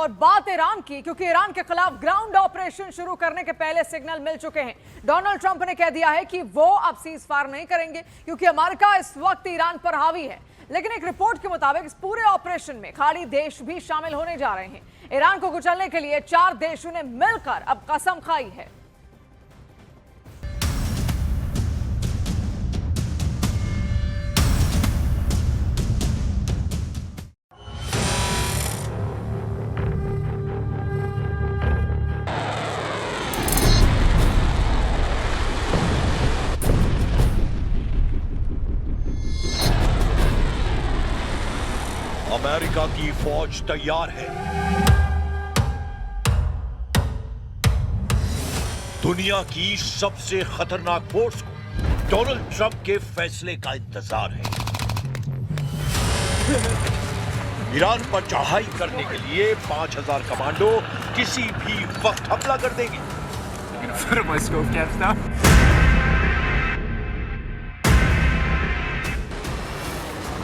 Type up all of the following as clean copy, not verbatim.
और बात ईरान की, क्योंकि ईरान के खिलाफ ग्राउंड ऑपरेशन शुरू करने के पहले सिग्नल मिल चुके हैं। डोनाल्ड ट्रंप ने कह दिया है कि वो अब सीज फायर नहीं करेंगे क्योंकि अमेरिका इस वक्त ईरान पर हावी है। लेकिन एक रिपोर्ट के मुताबिक इस पूरे ऑपरेशन में खाड़ी देश भी शामिल होने जा रहे हैं। ईरान को कुचलने के लिए 4 देशों ने मिलकर अब कसम खाई है। अमेरिका की फौज तैयार है। दुनिया की सबसे खतरनाक फोर्स को डोनाल्ड ट्रंप के फैसले का इंतजार है। ईरान पर चढ़ाई करने के लिए 5000 कमांडो किसी भी वक्त हमला कर देंगे।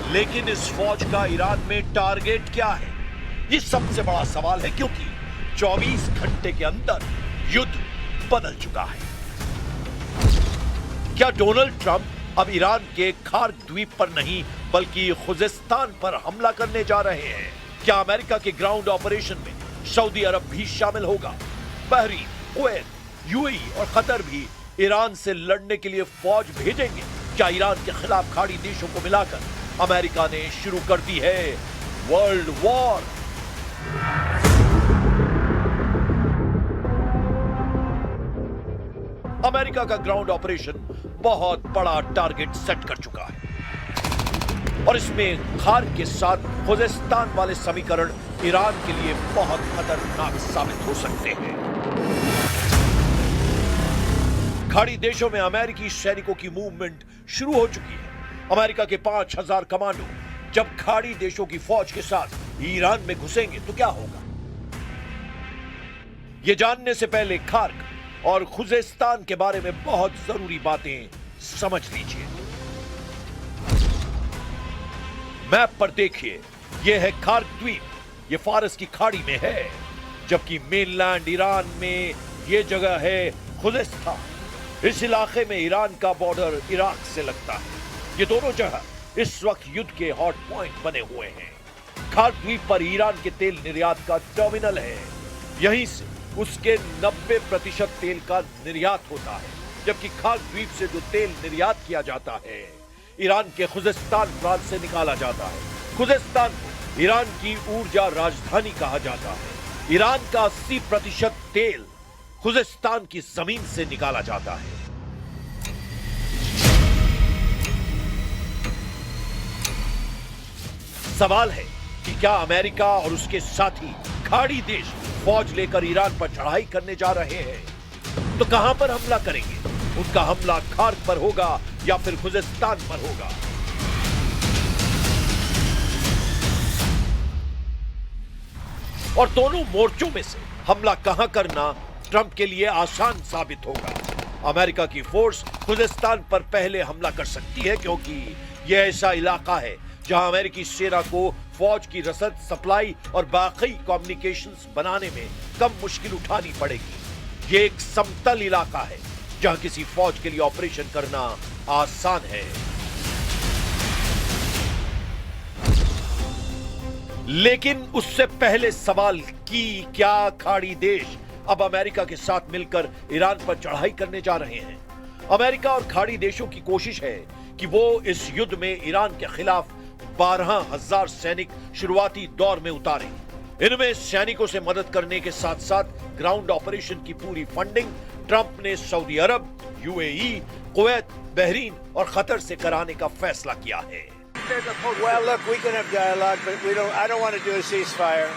लेकिन इस फौज का ईरान में टारगेट क्या है, ये सबसे बड़ा सवाल है, क्योंकि 24 घंटे के अंदर युद्ध बदल चुका है। क्या डोनाल्ड ट्रंप अब ईरान के खार्क द्वीप पर नहीं बल्कि खुजिस्तान पर हमला करने जा रहे हैं? क्या अमेरिका के ग्राउंड ऑपरेशन में सऊदी अरब भी शामिल होगा? बहरीन, कुवैत, यूएई और कतर भी ईरान से लड़ने के लिए फौज भेजेंगे? क्या ईरान के खिलाफ खाड़ी देशों को मिलाकर अमेरिका ने शुरू कर दी है वर्ल्ड वॉर? अमेरिका का ग्राउंड ऑपरेशन बहुत बड़ा टारगेट सेट कर चुका है और इसमें खार्क के साथ खुजिस्तान वाले समीकरण ईरान के लिए बहुत खतरनाक साबित हो सकते हैं। खाड़ी देशों में अमेरिकी सैनिकों की मूवमेंट शुरू हो चुकी है। अमेरिका के 5000 कमांडो जब खाड़ी देशों की फौज के साथ ईरान में घुसेंगे तो क्या होगा, यह जानने से पहले खार्क और खुजिस्तान के बारे में बहुत जरूरी बातें समझ लीजिए। मैप पर देखिए, यह है खार्क द्वीप, यह फारस की खाड़ी में है, जबकि मेनलैंड ईरान में यह जगह है खुजिस्तान। इस इलाके में ईरान का बॉर्डर इराक से लगता है। ये दोनों जगह इस वक्त युद्ध के हॉट पॉइंट बने हुए हैं। खार्क द्वीप पर ईरान के तेल निर्यात का टर्मिनल है। यहीं से उसके 90% तेल का निर्यात होता है, जबकि खार्क द्वीप से जो तेल निर्यात किया जाता है ईरान के खुजिस्तान प्रांत से निकाला जाता है। खुजिस्तान को ईरान की ऊर्जा राजधानी कहा जाता है। ईरान का 80% तेल खुजिस्तान की जमीन से निकाला जाता है। सवाल है कि क्या अमेरिका और उसके साथी खाड़ी देश फौज लेकर ईरान पर चढ़ाई करने जा रहे हैं? तो कहां पर हमला करेंगे? उनका हमला खार्क पर होगा या फिर खुजिस्तान पर होगा? और दोनों मोर्चों में से हमला कहां करना ट्रंप के लिए आसान साबित होगा? अमेरिका की फोर्स खुजिस्तान पर पहले हमला कर सकती है, क्योंकि यह ऐसा इलाका है जहां अमेरिकी सेना को फौज की रसद, सप्लाई और बाकी कम्युनिकेशंस बनाने में कम मुश्किल उठानी पड़ेगी। यह एक समतल इलाका है जहां किसी फौज के लिए ऑपरेशन करना आसान है। लेकिन उससे पहले सवाल कि क्या खाड़ी देश अब अमेरिका के साथ मिलकर ईरान पर चढ़ाई करने जा रहे हैं? अमेरिका और खाड़ी देशों की कोशिश है कि वो इस युद्ध में ईरान के खिलाफ 12,000 सैनिक शुरुआती दौर में उतारे। इनमें सैनिकों से मदद करने के साथ साथ ग्राउंड ऑपरेशन की पूरी फंडिंग ट्रंप ने सऊदी अरब, यूएई, कुवैत, बहरीन और कतर से कराने का फैसला किया है। Well, look, we can have dialogue, but I don't want to do a ceasefire.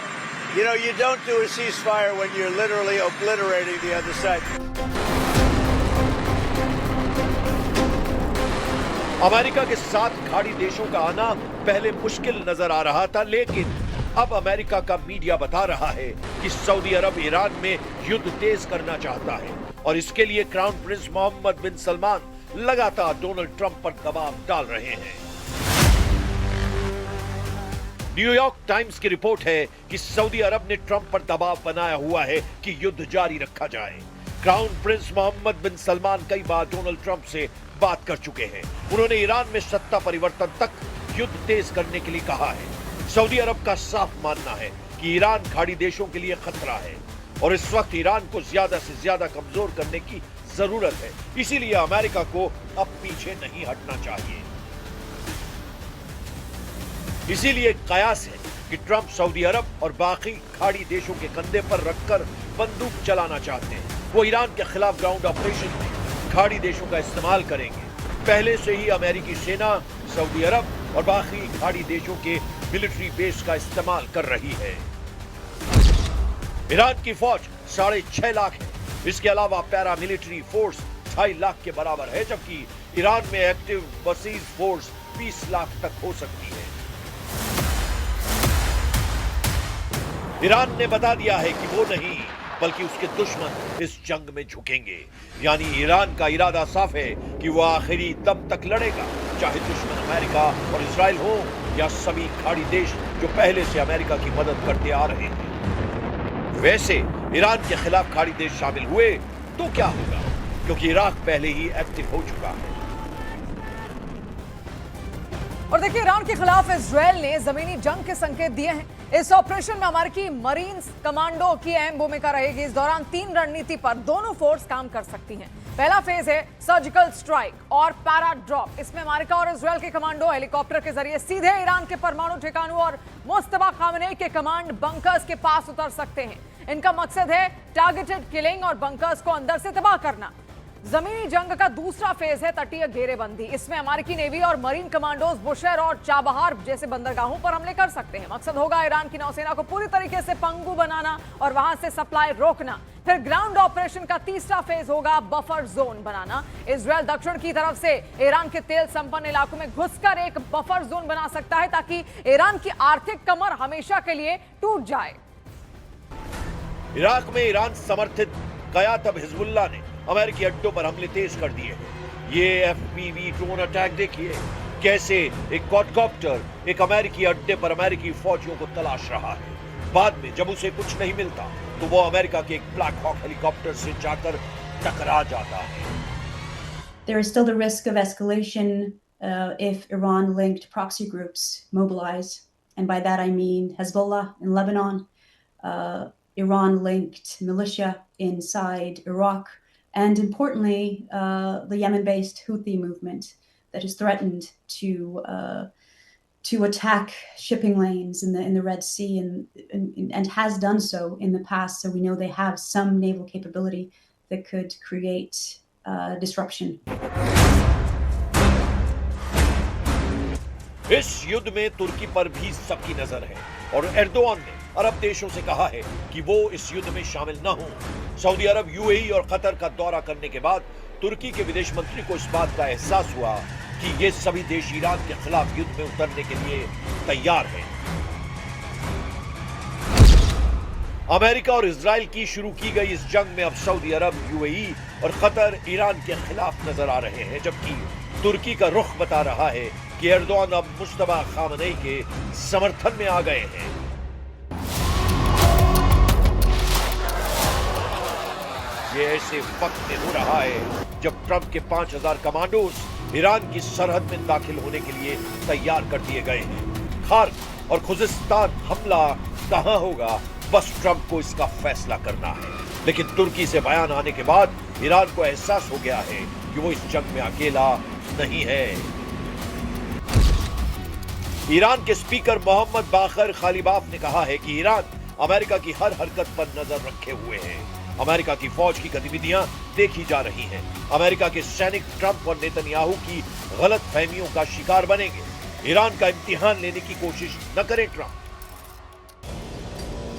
You know, you don't do a ceasefire when you're literally obliterating the other side. America के साथ खाड़ी देशों का आना पहले मुश्किल नजर आ रहा था, लेकिन अब अमेरिका का मीडिया बता रहा है कि सऊदी अरब ईरान में युद्ध तेज करना चाहता है और इसके लिए क्राउन प्रिंस मोहम्मद बिन सलमान लगातार डोनाल्ड ट्रंप पर दबाव डाल रहे हैं। न्यूयॉर्क टाइम्स की रिपोर्ट है कि सऊदी अरब ने ट्रंप पर दबाव बनाया हुआ है कि युद्ध जारी रखा जाए। क्राउन प्रिंस मोहम्मद बिन सलमान कई बार डोनाल्ड ट्रंप से बात कर चुके हैं। उन्होंने ईरान में सत्ता परिवर्तन तक युद्ध तेज करने के लिए कहा है। सऊदी अरब का साफ मानना है कि ईरान खाड़ी देशों के लिए खतरा है और इस वक्त ईरान को ज्यादा से ज्यादा कमजोर करने की जरूरत है। इसीलिए अमेरिका को अब पीछे नहीं हटना चाहिए। इसीलिए कयास है कि ट्रंप सऊदी अरब और बाकी खाड़ी देशों के कंधे पर रखकर बंदूक चलाना चाहते हैं। वो ईरान के खिलाफ ग्राउंड ऑपरेशन में खाड़ी देशों का इस्तेमाल करेंगे। पहले से ही अमेरिकी सेना सऊदी अरब और बाकी खाड़ी देशों के मिलिट्री बेस का इस्तेमाल कर रही है। ईरान की फौज 6.5 लाख है। इसके अलावा पैरा मिलिट्री फोर्स 2.5 लाख के बराबर है, जबकि ईरान में एक्टिव बसीज फोर्स 20 लाख तक हो सकती है। ईरान ने बता दिया है कि वो नहीं बल्कि उसके दुश्मन इस जंग में झुकेंगे। यानी ईरान का इरादा साफ है कि वो आखिरी दम तक लड़ेगा, चाहे दुश्मन अमेरिका और इजराइल हो या सभी खाड़ी देश जो पहले से अमेरिका की मदद करते आ रहे हैं। वैसे ईरान के खिलाफ खाड़ी देश शामिल हुए तो क्या होगा, क्योंकि इराक पहले ही एक्टिव हो चुका है। और देखिए, ईरान के खिलाफ इजराइल ने जमीनी जंग के संकेत दिए हैं। इस ऑपरेशन में अमेरिकी मरीन्स कमांडो की अहम भूमिका रहेगी। इस दौरान 3 रणनीति पर दोनों फोर्स काम कर सकती हैं। पहला फेज है सर्जिकल स्ट्राइक और पैरा ड्रॉप। इसमें अमेरिका और इजराइल के कमांडो हेलीकॉप्टर के जरिए सीधे ईरान के परमाणु ठिकानों और मुस्तफा खामेनेई के कमांड बंकर्स के पास उतर सकते हैं। इनका मकसद है टारगेटेड किलिंग और बंकर्स को अंदर से तबाह करना। जमीनी जंग का दूसरा फेज है तटीय घेरेबंदी। इसमें अमेरिकी नेवी और मरीन कमांडोज बुशर और चाबहार जैसे बंदरगाहों पर हमले कर सकते हैं। मकसद होगा ईरान की नौसेना को पूरी तरीके से पंगु बनाना और वहां से सप्लाई रोकना। फिर ग्राउंड ऑपरेशन का तीसरा फेज होगा बफर जोन बनाना। इजराइल दक्षिण की तरफ से ईरान के तेल संपन्न इलाकों में घुसकर एक बफर जोन बना सकता है ताकि ईरान की आर्थिक कमर हमेशा के लिए टूट जाए। इराक में ईरान समर्थित कयातब हिजबुल्लाह ने अमेरिकी अड्डों पर हमले तेज कर दिए हैं। ये एफपीवी ड्रोन अटैक देखिए, कैसे एक क्वाडकॉप्टर एक अमेरिकी अड्डे पर अमेरिकी फौजियों को तलाश रहा है। बाद में जब उसे कुछ नहीं मिलता तो वो अमेरिका के एक ब्लैक हॉक हेलीकॉप्टर से जाकर टकरा जाता है। There is still the risk of escalation if Iran-linked proxy groups mobilize, and by that I mean Hezbollah in Lebanon, Iran-linked militia inside Iraq, and importantly, the Yemen-based Houthi movement that is threatened to attack shipping lanes in the Red Sea and has done so in the past. So we know they have some naval capability that could create disruption. इस युद्ध में तुर्की पर भी सबकी नजर है और Erdogan ने अरब देशों से कहा है कि वो इस युद्ध में शामिल न हों। सऊदी अरब, यूएई और कतर का दौरा करने के बाद तुर्की के विदेश मंत्री को इस बात का एहसास हुआ कि ये सभी देश ईरान के खिलाफ युद्ध में उतरने के लिए तैयार हैं। अमेरिका और इजराइल की शुरू की गई इस जंग में अब सऊदी अरब, यूएई और कतर ईरान के खिलाफ नजर आ रहे हैं, जबकि तुर्की का रुख बता रहा है कि एर्दोआन अब मुस्तफा खामेनेई के समर्थन में आ गए हैं। ये ऐसे वक्त में हो रहा है जब ट्रंप के 5000 कमांडोज ईरान की सरहद में दाखिल होने के लिए तैयार कर दिए गए हैं। खार्क और खुजिस्तान हमला कहां होगा, बस ट्रंप को इसका फैसला करना है। लेकिन तुर्की से बयान आने के बाद ईरान को एहसास हो गया है कि वो इस जंग में अकेला नहीं है। ईरान के स्पीकर मोहम्मद बाकर खालिबाफ ने कहा है कि ईरान अमेरिका की हर हरकत पर नजर रखे हुए है। अमेरिका की फौज की गतिविधियां देखी जा रही हैं। अमेरिका के सैनिक ट्रंप और नेतन्याहू की गलत फहमियों का शिकार बनेंगे। ईरान का इम्तिहान लेने की कोशिश न करें ट्रंप।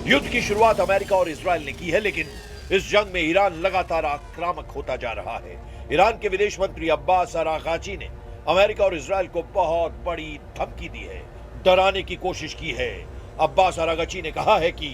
युद्ध की शुरुआत अमेरिका और इजराइल ने की है, लेकिन इस जंग में ईरान लगातार आक्रामक होता जा रहा है। ईरान के विदेश मंत्री अब्बास अरागाची ने अमेरिका और इजराइल को बहुत बड़ी धमकी दी है, डराने की कोशिश की है। अब्बास अरागाची ने कहा है कि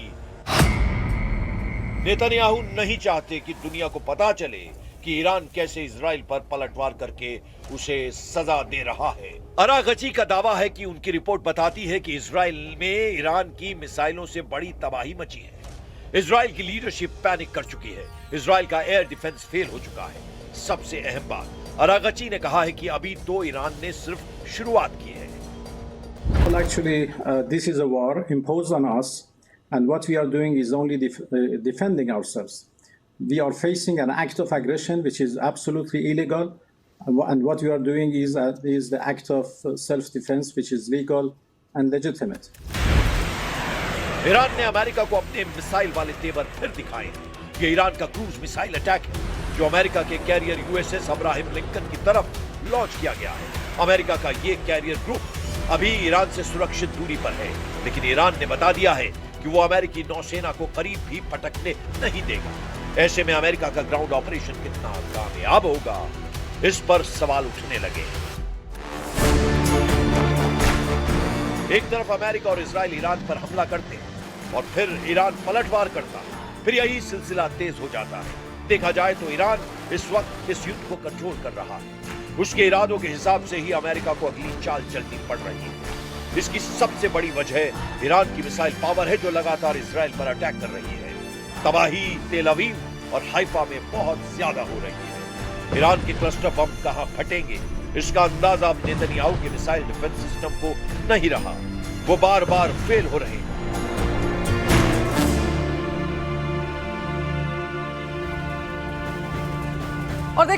नेतन्याहू नहीं चाहते कि दुनिया को पता चले कि कि ईरान कैसे इजराइल पर पलटवार करके उसे सजा दे रहा है। अरागची का दावा है कि उनकी रिपोर्ट बताती है कि इजराइल में ईरान की मिसाइलों से बड़ी तबाही मची है। इजराइल की लीडरशिप पैनिक कर चुकी है। इजराइल का एयर डिफेंस फेल हो चुका है। सबसे अहम बात, अरागची ने कहा है कि अभी तो ईरान ने सिर्फ शुरुआत की है। Well, actually, this is a war imposed on us, and what we are doing is only defending ourselves. We are facing an act of aggression which is absolutely illegal, and what we are doing is the act of self-defense which is legal and legitimate. Iran ने America को अपने missile वाले तेवर फिर दिखाए हैं। ये Iran का क्रूज मिसाइल अटैक है जो अमेरिका के कैरियर यूएसएस अब्राहम लिंकन की तरफ लॉन्च किया गया है। अमेरिका का ये कैरियर ग्रुप अभी ईरान से सुरक्षित दूरी पर है, लेकिन ईरान ने बता दिया है कि वो अमेरिकी नौसेना को करीब भी पटकने नहीं देगा। ऐसे में अमेरिका का ग्राउंड ऑपरेशन कितना कामयाब होगा, इस पर सवाल उठने लगे। एक तरफ अमेरिका और इजराइल ईरान पर हमला करते हैं और फिर ईरान पलटवार करता है, फिर यही सिलसिला तेज हो जाता है। देखा जाए तो ईरान इस वक्त इस युद्ध को कंट्रोल कर रहा है। उसके इरादों के हिसाब से ही अमेरिका को अगली चाल चलनी पड़ रही है। इसकी सबसे बड़ी वजह ईरान की मिसाइल पावर है जो लगातार इजराइल पर अटैक कर रही है। तबाही तेल अवीव और हाइफा में बहुत ज्यादा हो रही है। ईरान के क्लस्टर बम कहां फटेंगे, इसका अंदाजा अब नेतन्याहू के मिसाइल डिफेंस सिस्टम को नहीं रहा। वो बार बार फेल हो रहे हैं।